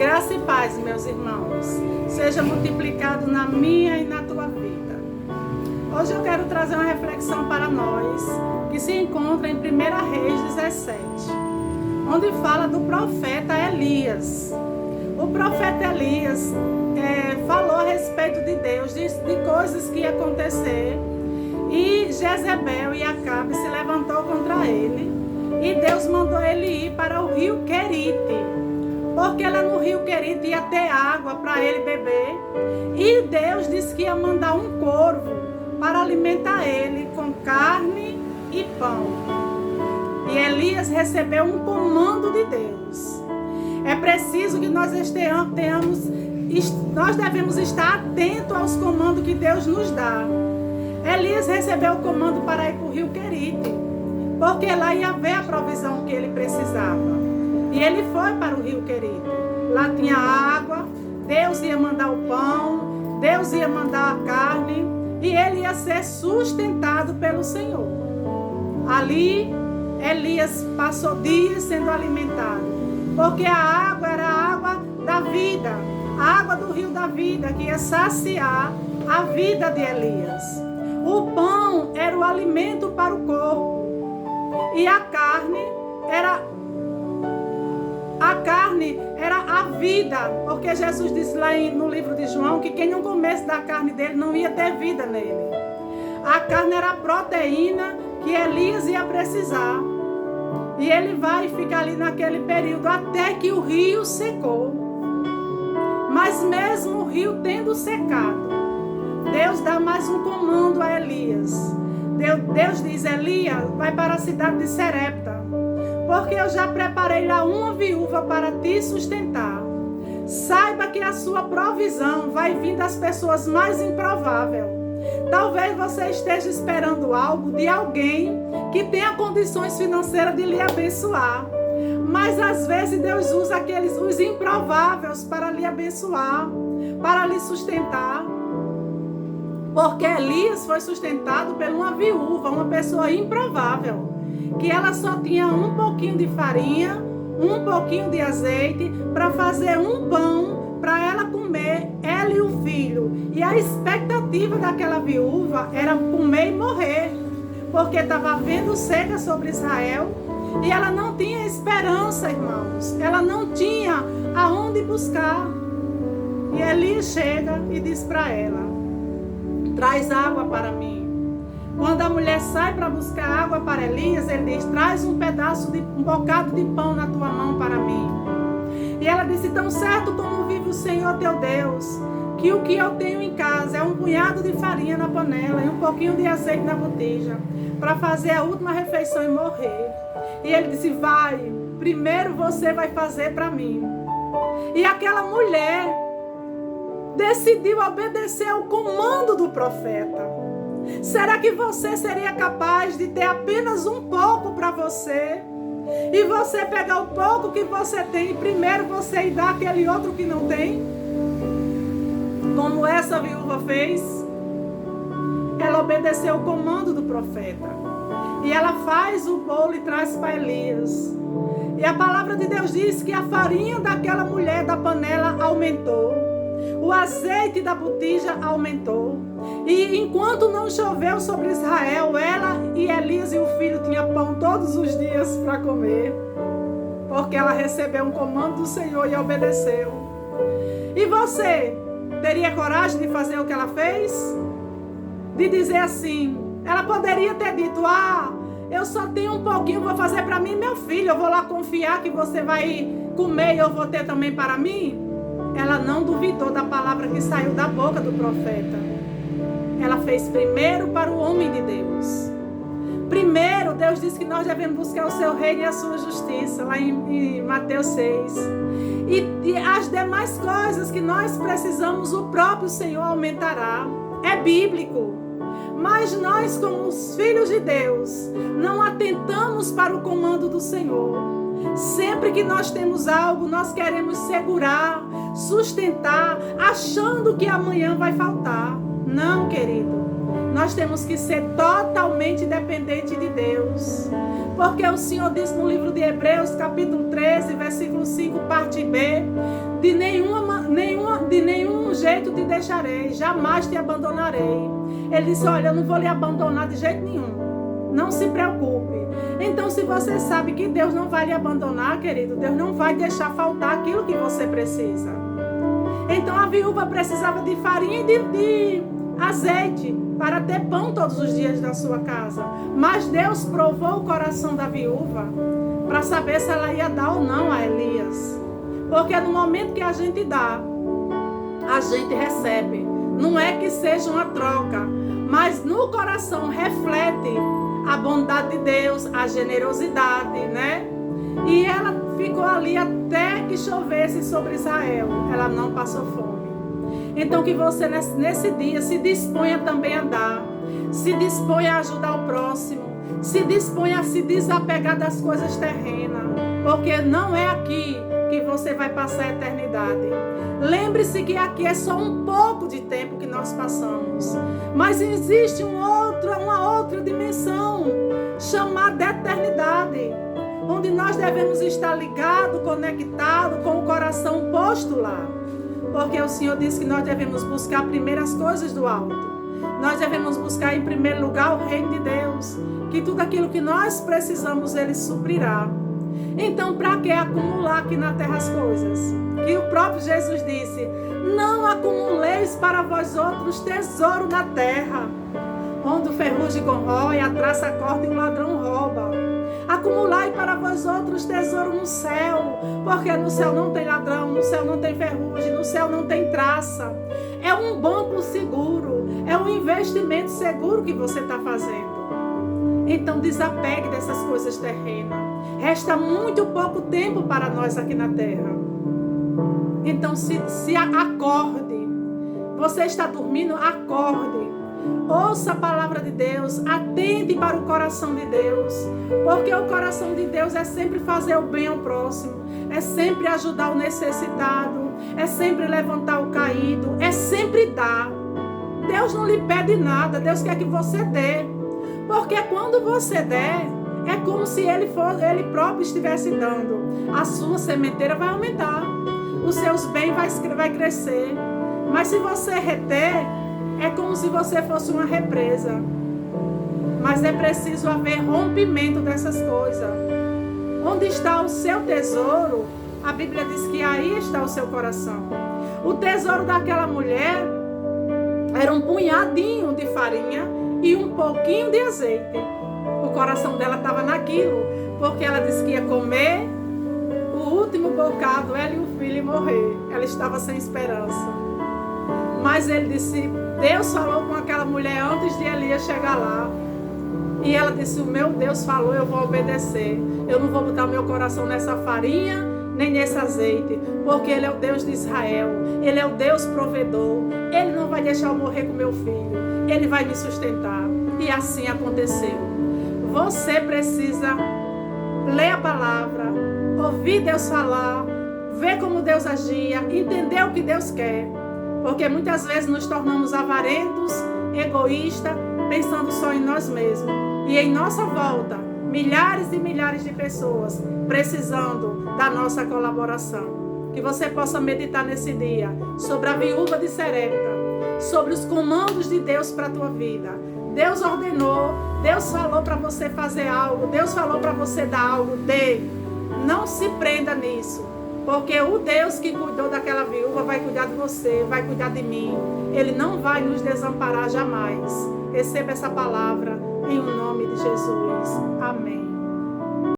Graça e paz, meus irmãos, seja multiplicado na minha e na tua vida. Hoje eu quero trazer uma reflexão para nós, que se encontra em 1 Reis 17, onde fala do profeta Elias. O profeta Elias falou a respeito de Deus, de coisas que iam acontecer, e Jezebel e Acabe se levantou contra ele, e Deus mandou ele ir para o rio Querite, porque lá no rio Querite ia ter água para ele beber, e Deus disse que ia mandar um corvo para alimentar ele com carne e pão. E Elias recebeu um comando de Deus. É preciso que nós devemos estar atentos aos comandos que Deus nos dá. Elias recebeu o comando para ir para o rio Querite, porque lá ia haver a provisão que ele precisava. E ele foi para o rio Querite. Lá tinha água, Deus ia mandar o pão, Deus ia mandar a carne, e ele ia ser sustentado pelo Senhor. Ali, Elias passou dias sendo alimentado, porque a água era a água da vida, a água do rio da vida, que ia saciar a vida de Elias. O pão era o alimento para o corpo, e a carne era a vida, porque Jesus disse lá no livro de João que quem não comesse da carne dele não ia ter vida nele. A carne era a proteína que Elias ia precisar. E ele vai ficar ali naquele período até que o rio secou. Mas mesmo o rio tendo secado, Deus dá mais um comando a Elias. Deus diz: Elias, vai para a cidade de Serepta, porque eu já preparei lá uma viúva para te sustentar. Saiba que a sua provisão vai vir das pessoas mais improváveis. Talvez você esteja esperando algo de alguém que tenha condições financeiras de lhe abençoar. Mas às vezes Deus usa os improváveis para lhe abençoar, para lhe sustentar. Porque Elias foi sustentado por uma viúva, uma pessoa improvável, que ela só tinha um pouquinho de farinha, um pouquinho de azeite para fazer um pão para ela comer, ela e o filho. E a expectativa daquela viúva era comer e morrer, porque estava havendo seca sobre Israel e ela não tinha esperança, irmãos. Ela não tinha aonde buscar. E Elias chega e diz para ela: traz água para mim. Quando a mulher sai para buscar água para Elias, ele diz: traz um bocado de pão na tua mão para mim. E ela disse: tão certo como vive o Senhor teu Deus, que o que eu tenho em casa é um punhado de farinha na panela e um pouquinho de azeite na botija, para fazer a última refeição e morrer. E ele disse: vai, primeiro você vai fazer para mim. E aquela mulher decidiu obedecer ao comando do profeta. Será que você seria capaz de ter apenas um pouco para você? E você pegar o pouco que você tem e primeiro você ir dar aquele outro que não tem? Como essa viúva fez? Ela obedeceu o comando do profeta. E ela faz o bolo e traz para Elias. E a palavra de Deus diz que a farinha daquela mulher da panela aumentou. O azeite da botija aumentou. E enquanto não choveu sobre Israel, ela e Elias e o filho tinham pão todos os dias para comer, porque ela recebeu um comando do Senhor e obedeceu. E você teria coragem de fazer o que ela fez? De dizer assim, ela poderia ter dito: eu só tenho um pouquinho, vou fazer para mim e meu filho, eu vou lá confiar que você vai comer e eu vou ter também para mim. Ela não duvidou da palavra que saiu da boca do profeta. Ela fez primeiro para o homem de Deus. Primeiro, Deus disse que nós devemos buscar o seu reino e a sua justiça, lá em Mateus 6. E as demais coisas que nós precisamos, o próprio Senhor aumentará. É bíblico. Mas nós, como os filhos de Deus, não atentamos para o comando do Senhor. Sempre que nós temos algo, nós queremos segurar, sustentar, achando que amanhã vai faltar. Não, querido. Nós temos que ser totalmente dependentes de Deus. Porque o Senhor diz no livro de Hebreus, capítulo 13, 13, versículo 5, parte B. De nenhum jeito te deixarei, jamais te abandonarei. Ele disse, olha, eu não vou lhe abandonar de jeito nenhum. Não se preocupe. Então, se você sabe que Deus não vai lhe abandonar, querido, Deus não vai deixar faltar aquilo que você precisa. Então, a viúva precisava de farinha e de azeite para ter pão todos os dias na sua casa. Mas Deus provou o coração da viúva para saber se ela ia dar ou não a Elias. Porque no momento que a gente dá, a gente recebe. Não é que seja uma troca, mas no coração reflete a bondade de Deus, a generosidade, né? E ela ficou ali até que chovesse sobre Israel. Ela não passou fome. Então que você nesse dia se disponha também a dar, se disponha a ajudar o próximo, se disponha a se desapegar das coisas terrenas, porque não é aqui que você vai passar a eternidade. Lembre-se que aqui é só um pouco de tempo que nós passamos, mas existe uma outra dimensão chamada eternidade, onde nós devemos estar ligados, conectados, com o coração posto lá. Porque o Senhor disse que nós devemos buscar primeiro as coisas do alto. Nós devemos buscar em primeiro lugar o reino de Deus. Que tudo aquilo que nós precisamos, Ele suprirá. Então, para que acumular aqui na terra as coisas? Que o próprio Jesus disse, não acumuleis para vós outros tesouro na terra, onde o ferrugem corrói, a traça corta e o ladrão rouba. Acumulai para vós outros tesouro no céu, porque no céu não tem ladrão, no céu não tem ferrugem, no céu não tem traça. É um banco seguro, é um investimento seguro que você está fazendo. Então desapegue dessas coisas terrenas. Resta muito pouco tempo para nós aqui na terra. Então se acorde. Você está dormindo, acorde. Ouça a palavra de Deus, atende para o coração de Deus, porque o coração de Deus é sempre fazer o bem ao próximo, é sempre ajudar o necessitado, é sempre levantar o caído, é sempre dar. Deus não lhe pede nada, Deus quer que você dê, porque quando você der, é como se Ele próprio estivesse dando. A sua sementeira vai aumentar, os seus bens vai crescer, mas se você reter, é como se você fosse uma represa. Mas é preciso haver rompimento dessas coisas. Onde está o seu tesouro, a Bíblia diz que aí está o seu coração. O tesouro daquela mulher era um punhadinho de farinha e um pouquinho de azeite. O coração dela estava naquilo, porque ela disse que ia comer o último bocado, ela e o filho iam morrer. Ela estava sem esperança. Mas ele disse, Deus falou com aquela mulher antes de Elias chegar lá. E ela disse, o meu Deus falou, eu vou obedecer. Eu não vou botar meu coração nessa farinha, nem nesse azeite. Porque Ele é o Deus de Israel. Ele é o Deus provedor. Ele não vai deixar eu morrer com meu filho. Ele vai me sustentar. E assim aconteceu. Você precisa ler a palavra, ouvir Deus falar, ver como Deus agia, entender o que Deus quer. Porque muitas vezes nos tornamos avarentos, egoístas, pensando só em nós mesmos. E em nossa volta, milhares e milhares de pessoas precisando da nossa colaboração. Que você possa meditar nesse dia sobre a viúva de Serepta, sobre os comandos de Deus para a tua vida. Deus ordenou, Deus falou para você fazer algo, Deus falou para você dar algo, dê. Não se prenda nisso. Porque o Deus que cuidou daquela viúva vai cuidar de você, vai cuidar de mim. Ele não vai nos desamparar jamais. Receba essa palavra em nome de Jesus. Amém.